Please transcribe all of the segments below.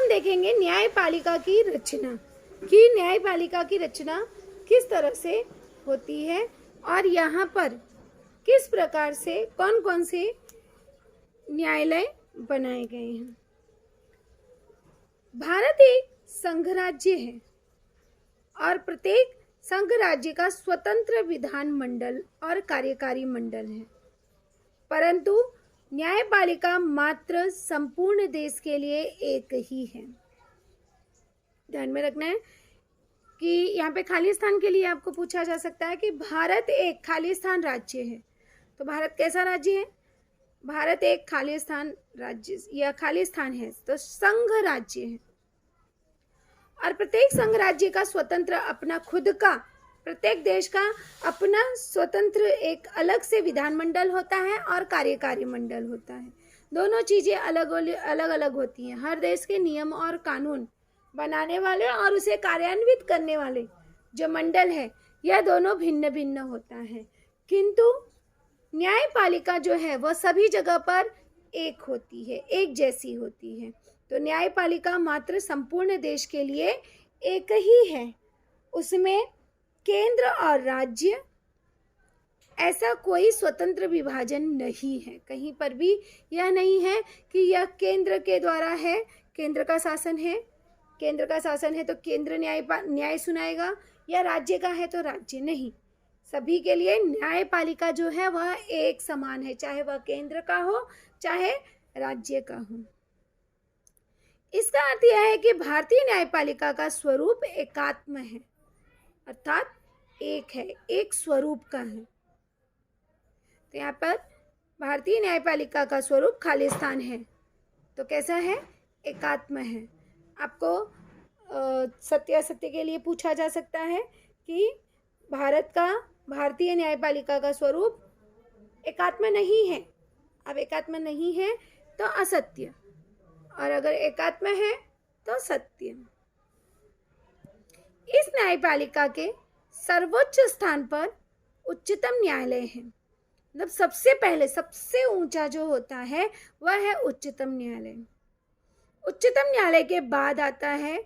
हम देखेंगे न्यायपालिका की रचना, कि न्यायपालिका की रचना किस तरह से होती है और यहाँ पर किस प्रकार से कौन कौन से न्यायालय बनाए गए हैं। भारत एक संघ राज्य है और प्रत्येक संघ राज्य का स्वतंत्र विधान मंडल और कार्यकारी मंडल है, परंतु न्यायपालिका मात्र संपूर्ण देश के लिए एक ही है। ध्यान में रखना है कि यहाँ पे खालिस्तान के लिए आपको पूछा जा सकता है कि भारत एक खालिस्तान राज्य है, तो भारत कैसा राज्य है? भारत एक खालिस्तान राज्य या खालिस्तान है, तो संघ राज्य है और प्रत्येक संघ राज्य का स्वतंत्र अपना खुद का, प्रत्येक देश का अपना स्वतंत्र एक अलग से विधानमंडल होता है और कार्यकारी मंडल होता है। दोनों चीज़ें अलग अलग होती हैं। हर देश के नियम और कानून बनाने वाले और उसे कार्यान्वित करने वाले जो मंडल है, यह दोनों भिन्न भिन्न होता है, किंतु न्यायपालिका जो है वह सभी जगह पर एक होती है, एक जैसी होती है। तो न्यायपालिका मात्र संपूर्ण देश के लिए एक ही है, उसमें केंद्र और राज्य ऐसा कोई स्वतंत्र विभाजन नहीं है। कहीं पर भी यह नहीं है कि यह केंद्र के द्वारा है, केंद्र का शासन है, केंद्र का शासन है तो केंद्र न्याय सुनाएगा, या राज्य का है तो राज्य। नहीं, सभी के लिए न्यायपालिका जो है वह एक समान है, चाहे वह केंद्र का हो चाहे राज्य का हो। इसका अर्थ यह है कि भारतीय न्यायपालिका का स्वरूप एकात्म है, अर्थात एक है, एक स्वरूप का है। तो यहाँ पर भारतीय न्यायपालिका का स्वरूप खालिस्तान है, तो कैसा है? एकात्म है। आपको सत्य असत्य के लिए पूछा जा सकता है कि भारतीय न्यायपालिका का स्वरूप एकात्म नहीं है। अब एकात्म नहीं है तो असत्य, और अगर एकात्म है तो सत्य। इस न्यायपालिका के सर्वोच्च स्थान पर उच्चतम न्यायालय है, मतलब सबसे पहले सबसे ऊंचा जो होता है वह है उच्चतम न्यायालय। उच्चतम न्यायालय के बाद आता है,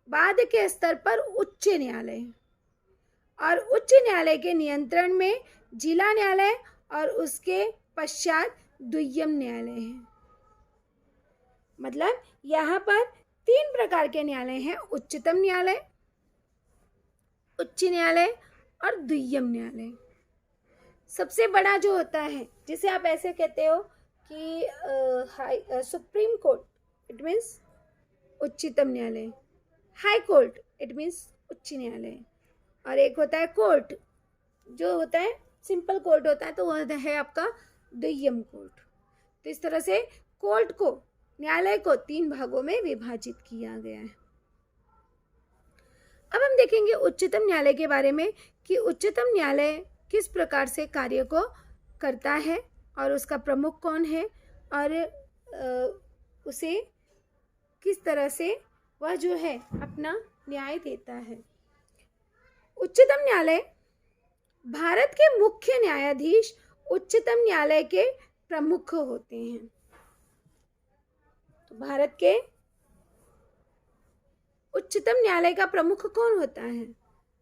बाद के स्तर पर उच्च न्यायालय, और उच्च न्यायालय के नियंत्रण में जिला न्यायालय और उसके पश्चात द्वितीयम न्यायालय है। मतलब यहाँ पर 3 प्रकार के न्यायालय हैं: उच्चतम न्यायालय, उच्च न्यायालय और द्वितीयम न्यायालय। सबसे बड़ा जो होता है, जिसे आप ऐसे कहते हो कि सुप्रीम कोर्ट, इट मीन्स उच्चतम न्यायालय, हाई कोर्ट इट मीन्स उच्च न्यायालय, और एक होता है कोर्ट जो होता है सिंपल कोर्ट होता है, तो वह है आपका द्वितीयम कोर्ट। तो इस तरह से कोर्ट को, न्यायालय को 3 भागों में विभाजित किया गया है। अब हम देखेंगे उच्चतम न्यायालय के बारे में कि उच्चतम न्यायालय किस प्रकार से कार्य को करता है और उसका प्रमुख कौन है और उसे किस तरह से वह जो है अपना न्याय देता है। उच्चतम न्यायालय, भारत के मुख्य न्यायाधीश उच्चतम न्यायालय के प्रमुख होते हैं। तो भारत के उच्चतम न्यायालय का प्रमुख कौन होता है?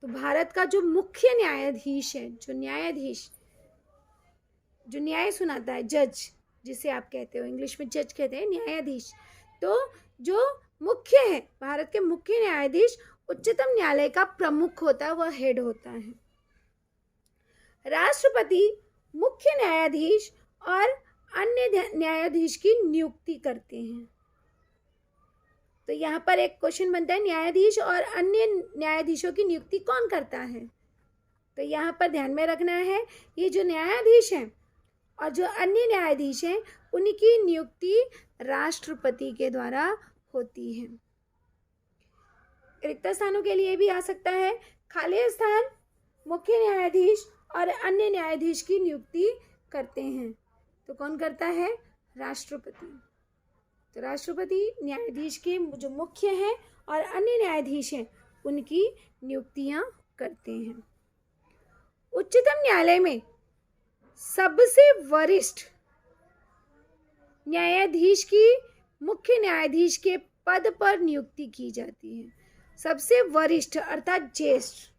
तो भारत का जो मुख्य न्यायाधीश है, जो न्यायाधीश, जो न्याय सुनाता है, जज जिसे आप कहते हो, इंग्लिश में जज कहते हैं, न्यायाधीश। तो जो मुख्य है, भारत के मुख्य न्यायाधीश उच्चतम न्यायालय का प्रमुख होता है, वह हेड होता है। राष्ट्रपति मुख्य न्यायाधीश और अन्य न्यायाधीश की नियुक्ति करते हैं। तो यहाँ पर एक क्वेश्चन बनता है, न्यायाधीश और अन्य न्यायाधीशों की नियुक्ति कौन करता है? तो यहाँ पर ध्यान में रखना है, ये जो न्यायाधीश हैं और जो अन्य न्यायाधीश हैं, उनकी नियुक्ति राष्ट्रपति के द्वारा होती है। रिक्त स्थानों के लिए भी आ सकता है, खाली स्थान मुख्य न्यायाधीश और अन्य न्यायाधीश की नियुक्ति करते हैं। तो कौन करता है? राष्ट्रपति। तो राष्ट्रपति न्यायाधीश के जो मुख्य हैं और अन्य न्यायाधीश हैं, उनकी नियुक्तियां करते हैं। उच्चतम न्यायालय में सबसे वरिष्ठ न्यायाधीश की मुख्य न्यायाधीश के पद पर नियुक्ति की जाती है। सबसे वरिष्ठ अर्थात ज्येष्ठ,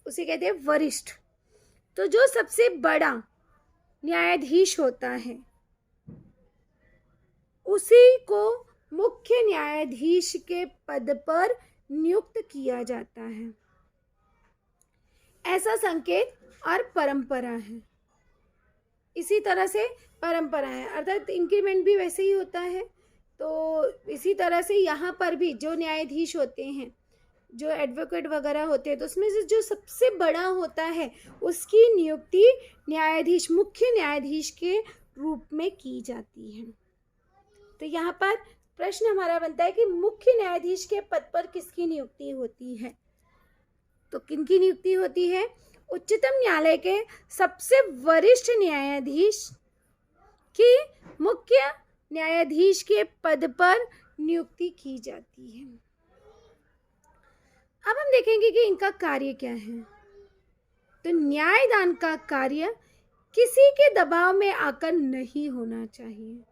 उसे कहते हैं वरिष्ठ। तो जो सबसे बड़ा न्यायाधीश होता है उसी को मुख्य न्यायाधीश के पद पर नियुक्त किया जाता है। ऐसा संकेत और परंपरा है। इसी तरह से परंपरा है, अर्थात इंक्रीमेंट भी वैसे ही होता है। तो इसी तरह से यहाँ पर भी जो न्यायाधीश होते हैं, जो एडवोकेट वगैरह होते हैं, तो उसमें से जो सबसे बड़ा होता है उसकी नियुक्ति न्यायाधीश, मुख्य न्यायाधीश के रूप में की जाती है। तो यहाँ पर प्रश्न हमारा बनता है कि मुख्य न्यायाधीश के पद पर किसकी नियुक्ति होती है? तो किनकी नियुक्ति होती है? उच्चतम न्यायालय के सबसे वरिष्ठ न्यायाधीश की मुख्य न्यायाधीश के पद पर नियुक्ति की जाती है। अब हम देखेंगे कि इनका कार्य क्या है। तो न्यायदान का कार्य किसी के दबाव में आकर नहीं होना चाहिए,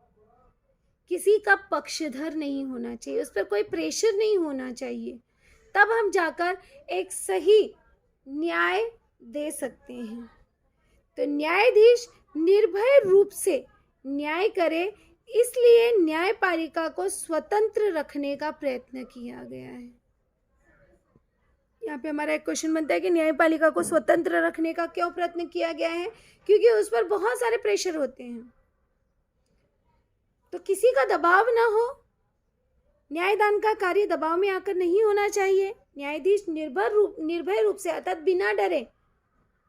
किसी का पक्षधर नहीं होना चाहिए, उस पर कोई प्रेशर नहीं होना चाहिए, तब हम जाकर एक सही न्याय दे सकते हैं। तो न्यायाधीश निर्भय रूप से न्याय करे, इसलिए न्यायपालिका को स्वतंत्र रखने का प्रयत्न किया गया है। यहाँ पे हमारा एक क्वेश्चन बनता है कि न्यायपालिका को स्वतंत्र रखने का क्यों प्रयत्न किया गया है? क्योंकि उस पर बहुत सारे प्रेशर होते हैं, तो किसी का दबाव ना हो। न्यायदान का कार्य दबाव में आकर नहीं होना चाहिए। न्यायाधीश निर्भय रूप से अर्थात बिना डरे,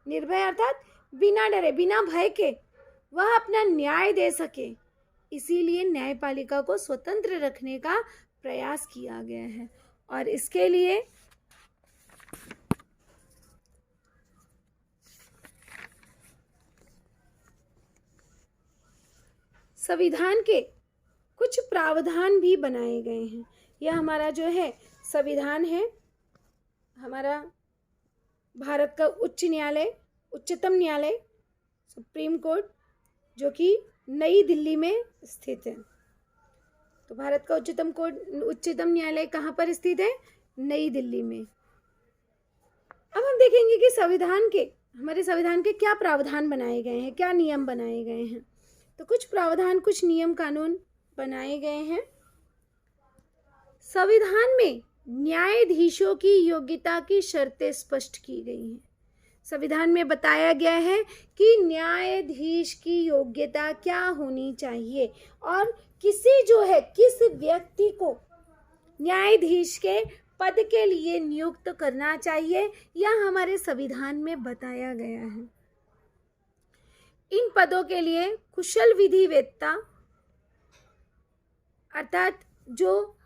निर्भय अर्थात बिना डरे, बिना भय के वह अपना न्याय दे सके, इसीलिए न्यायपालिका को स्वतंत्र रखने का प्रयास किया गया है। और इसके लिए संविधान के कुछ प्रावधान भी बनाए गए हैं। यह हमारा जो है संविधान है, हमारा भारत का उच्च न्यायालय, उच्चतम न्यायालय, सुप्रीम कोर्ट, जो कि नई दिल्ली में स्थित है। तो भारत का उच्चतम न्यायालय कहाँ पर स्थित है? नई दिल्ली में। अब हम देखेंगे कि हमारे संविधान के क्या प्रावधान बनाए गए हैं, क्या नियम बनाए गए हैं। तो कुछ प्रावधान, कुछ नियम कानून बनाए गए हैं। संविधान में न्यायाधीशों की योग्यता की शर्तें स्पष्ट की गई हैं। संविधान में बताया गया है कि न्यायाधीश की योग्यता क्या होनी चाहिए और किस व्यक्ति को न्यायाधीश के पद के लिए नियुक्त करना चाहिए, यह हमारे संविधान में बताया गया है। इन पदों के लिए कुशल विधिवेत्ता अर्थात जो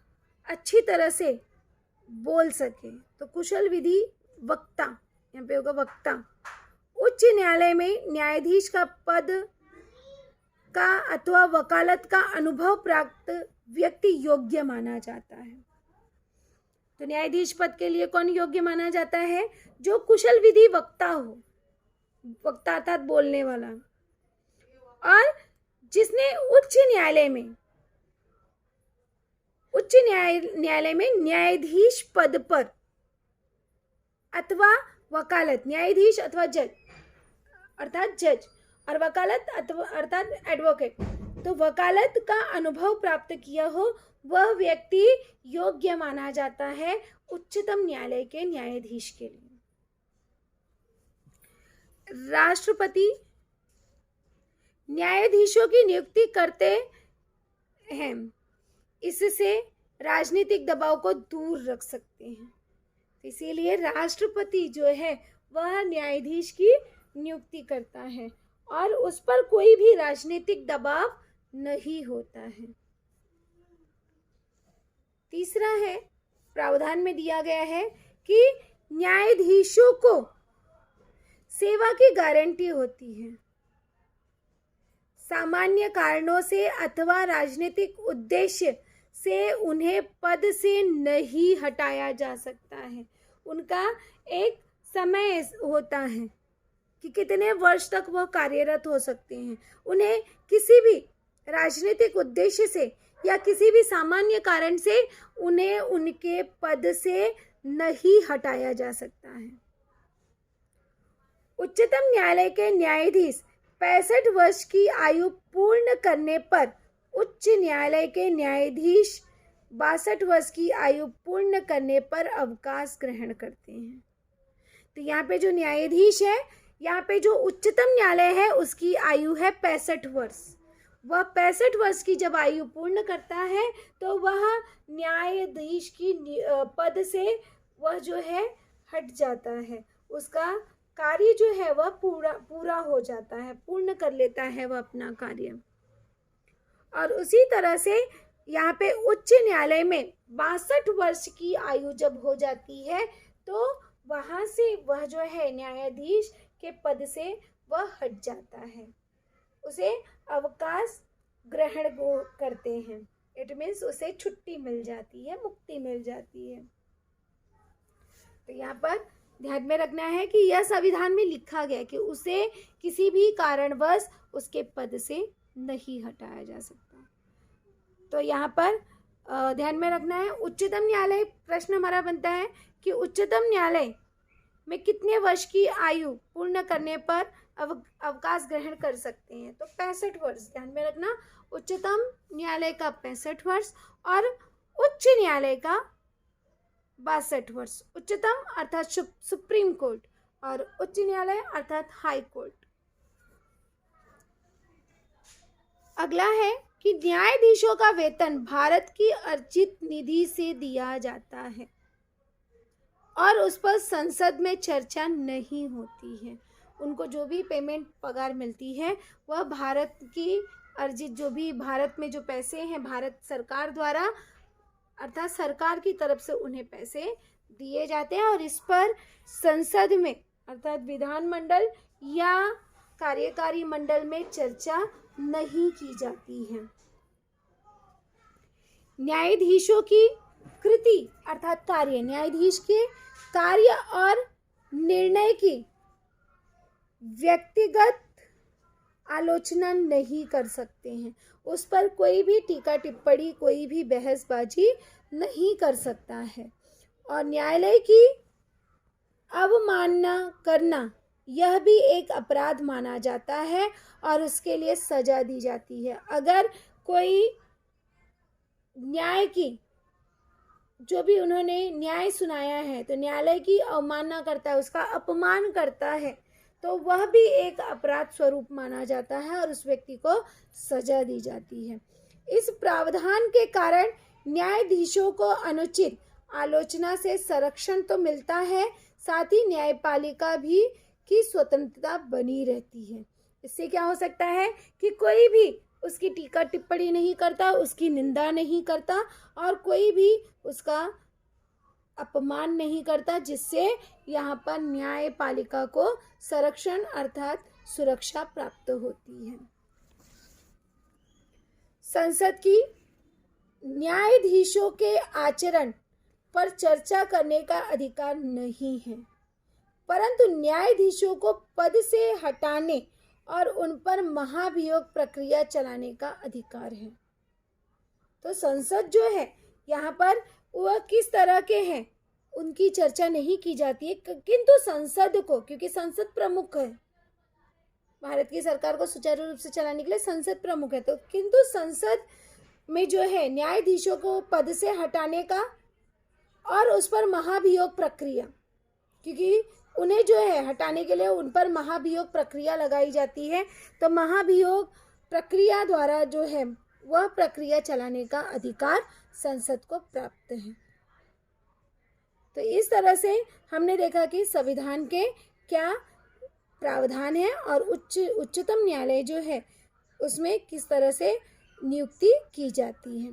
अच्छी तरह से बोल सके, तो कुशल विधि वक्ता, यहाँ पे होगा वक्ता। उच्च न्यायालय में न्यायाधीश का पद का अथवा वकालत का अनुभव प्राप्त व्यक्ति योग्य माना जाता है। तो न्यायाधीश पद के लिए कौन योग्य माना जाता है? जो कुशल विधि वक्ता हो, वक्ता अर्थात बोलने वाला, और जिसने उच्च न्यायालय में न्यायाधीश पद पर अथवा वकालत, न्यायाधीश अथवा जज अर्थात जज, और वकालत अर्थात एडवोकेट, तो वकालत का अनुभव प्राप्त किया हो, वह व्यक्ति योग्य माना जाता है उच्चतम न्यायालय के न्यायाधीश के लिए। राष्ट्रपति न्यायाधीशों की नियुक्ति करते हैं, इससे राजनीतिक दबाव को दूर रख सकते हैं। इसीलिए राष्ट्रपति जो है वह न्यायाधीश की नियुक्ति करता है और उस पर कोई भी राजनीतिक दबाव नहीं होता है। तीसरा है, प्रावधान में दिया गया है कि न्यायाधीशों को सेवा की गारंटी होती है। सामान्य कारणों से अथवा राजनीतिक उद्देश्य से उन्हें पद से नहीं हटाया जा सकता है। उनका एक समय होता है कि कितने वर्ष तक वह कार्यरत हो सकते हैं। उन्हें किसी भी राजनीतिक उद्देश्य से या किसी भी सामान्य कारण से उन्हें उनके पद से नहीं हटाया जा सकता है। उच्चतम न्यायालय के न्यायाधीश 65 वर्ष की आयु पूर्ण करने पर उच्च न्यायालय के न्यायाधीश 62 वर्ष की आयु पूर्ण करने पर अवकाश ग्रहण करते हैं। तो यहाँ पे जो न्यायाधीश है, यहाँ पे जो उच्चतम न्यायालय है उसकी आयु है 65 वर्ष। वह 65 वर्ष की जब आयु पूर्ण करता है तो वह न्यायाधीश की पद से वह जो है हट जाता है, उसका कार्य जो है वह पूरा हो जाता है, पूर्ण कर लेता है वह अपना कार्य। और उसी तरह से यहाँ पे उच्च न्यायालय में 62 वर्ष की आयु जब हो जाती है तो वहाँ से वह जो है न्यायाधीश के पद से वह हट जाता है, उसे अवकाश ग्रहण करते हैं। इट मीन्स उसे छुट्टी मिल जाती है, मुक्ति मिल जाती है। तो यहाँ पर ध्यान में रखना है कि यह संविधान में लिखा गया कि उसे किसी भी कारणवश उसके पद से नहीं हटाया जा सकता। तो यहाँ पर ध्यान में रखना है, उच्चतम न्यायालय, प्रश्न हमारा बनता है कि उच्चतम न्यायालय में कितने वर्ष की आयु पूर्ण करने पर अवकाश ग्रहण कर सकते हैं। तो 65 वर्ष, ध्यान में रखना, उच्चतम न्यायालय का 65 वर्ष और उच्च न्यायालय का 62 वर्ष। उच्चतम अर्थात सुप्रीम कोर्ट और उच्च न्यायालय अर्थात हाई कोर्ट। अगला है कि न्यायाधीशों का वेतन भारत की अर्जित निधि से दिया जाता है और उस पर संसद में चर्चा नहीं होती है। उनको जो भी पेमेंट पगार मिलती है वह भारत की अर्जित, जो भी भारत में जो पैसे हैं भारत सरकार द्वारा अर्थात सरकार की तरफ से उन्हें पैसे दिए जाते हैं और इस पर संसद में अर्थात विधानमंडल या कार्यकारी मंडल में चर्चा नहीं की जाती है। न्यायाधीशों की कृति अर्थात कार्य, न्यायाधीश के कार्य और निर्णय की व्यक्तिगत आलोचना नहीं कर सकते हैं, उस पर कोई भी टीका टिप्पणी, कोई भी बहसबाजी नहीं कर सकता है। और न्यायालय की अवमानना करना यह भी एक अपराध माना जाता है और उसके लिए सजा दी जाती है। अगर कोई न्याय की जो भी उन्होंने न्याय सुनाया है तो न्यायालय की अवमानना करता है, उसका अपमान करता है, तो वह भी एक अपराध स्वरूप माना जाता है और उस व्यक्ति को सजा दी जाती है। इस प्रावधान के कारण न्यायाधीशों को अनुचित आलोचना से संरक्षण तो मिलता है, साथ ही न्यायपालिका भी की स्वतंत्रता बनी रहती है। इससे क्या हो सकता है कि कोई भी उसकी टीका टिप्पणी नहीं करता, उसकी निंदा नहीं करता और कोई भी उसका अपमान नहीं करता, जिससे यहाँ पर न्यायपालिका को संरक्षण अर्थात सुरक्षा प्राप्त होती है। संसद की न्यायाधीशों के आचरण पर चर्चा करने का अधिकार नहीं है, परंतु न्यायाधीशों को पद से हटाने और उन पर महाभियोग प्रक्रिया चलाने का अधिकार है। तो संसद जो है यहाँ पर वह किस तरह के हैं उनकी चर्चा नहीं की जाती है, किंतु संसद को, क्योंकि संसद प्रमुख है, भारत की सरकार को सुचारू रूप से चलाने के लिए संसद प्रमुख है, तो किंतु संसद में जो है न्यायाधीशों को पद से हटाने का और उस पर महाभियोग प्रक्रिया, क्योंकि उन्हें जो है हटाने के लिए उन पर महाभियोग प्रक्रिया लगाई जाती है, तो महाभियोग प्रक्रिया द्वारा जो है वह प्रक्रिया चलाने का अधिकार संसद को प्राप्त है। तो इस तरह से हमने देखा कि संविधान के क्या प्रावधान है और उच्चतम न्यायालय जो है उसमें किस तरह से नियुक्ति की जाती है।